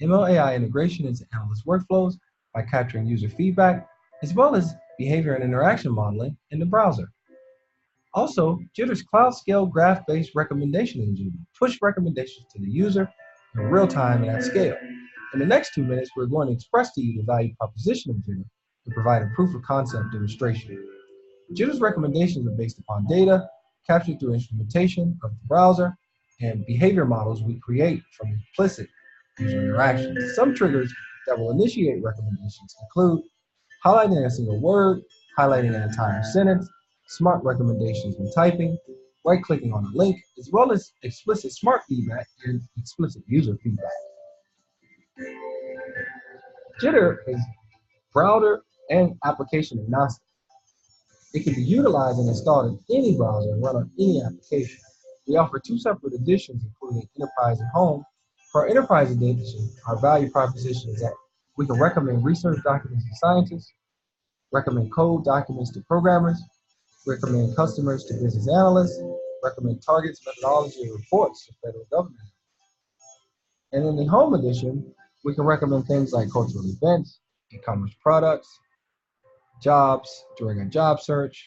ML AI integration into analyst workflows by capturing user feedback, as well as behavior and interaction modeling in the browser. Also, Jitter's cloud-scale graph-based recommendation engine will push recommendations to the user in real time and at scale. In the next 2 minutes, we're going to express to you the value proposition of Jitter and provide a proof of concept demonstration. Jitter's recommendations are based upon data captured through instrumentation of the browser and behavior models we create from implicit user interactions. Some triggers that will initiate recommendations include highlighting a single word, highlighting an entire sentence, smart recommendations when typing, right-clicking on a link, as well as explicit smart feedback and explicit user feedback. Jitter is browser and application agnostic. It can be utilized and installed in any browser and run on any application. We offer 2 separate editions, including Enterprise and Home. For our Enterprise edition, our value proposition is that we can recommend research documents to scientists, recommend code documents to programmers, recommend customers to business analysts, recommend targets, methodology, and reports to federal government. And in the Home edition, we can recommend things like cultural events, e-commerce products, jobs during a job search,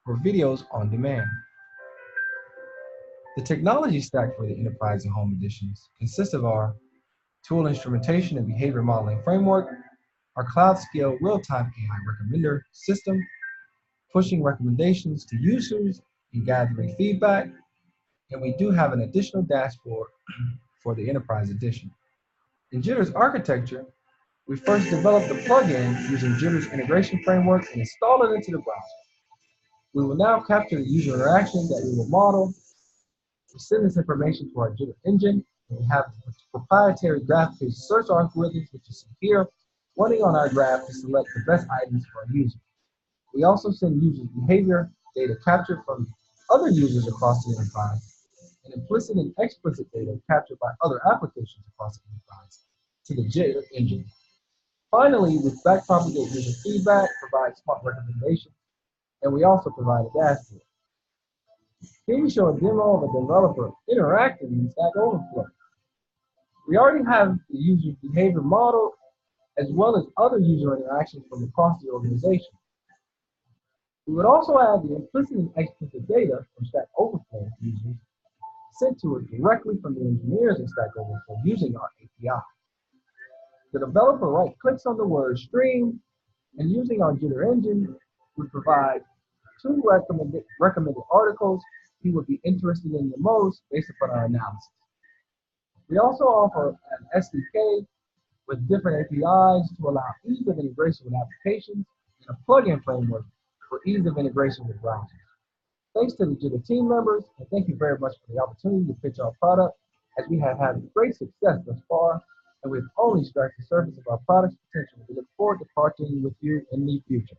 or videos on demand. The technology stack for the Enterprise and Home editions consists of our tool instrumentation and behavior modeling framework, our cloud-scale real-time AI recommender system, pushing recommendations to users and gathering feedback, and we do have an additional dashboard for the Enterprise edition. In Jitter's architecture, we first developed the plugin using Jitter's integration framework and install it into the browser. We will now capture the user interaction that we will model. We send this information to our Jitter engine, and we have proprietary graph-based search algorithms, which you see here, running on our graph to select the best items for our user. We also send users behavior data captured from other users across the enterprise, and implicit and explicit data captured by other applications across the enterprise to the Jitter engine. Finally, we backpropagate user feedback, provide smart recommendations, and we also provide a dashboard. Here we show a demo of a developer interacting in Stack Overflow. We already have the user behavior model as well as other user interactions from across the organization. We would also add the implicit and explicit data from Stack Overflow users sent to us directly from the engineers in Stack Overflow using our API. The developer right-clicks on the word stream, and using our Jitter engine, we provide 2 recommended articles he would be interested in the most based upon our analysis. We also offer an SDK with different APIs to allow ease of integration with applications and a plugin framework for ease of integration with browsers. Thanks to the Jitter team members, and thank you very much for the opportunity to pitch our product, as we have had great success thus far, and we've only scratched the surface of our product's potential. We look forward to partnering with you in the future.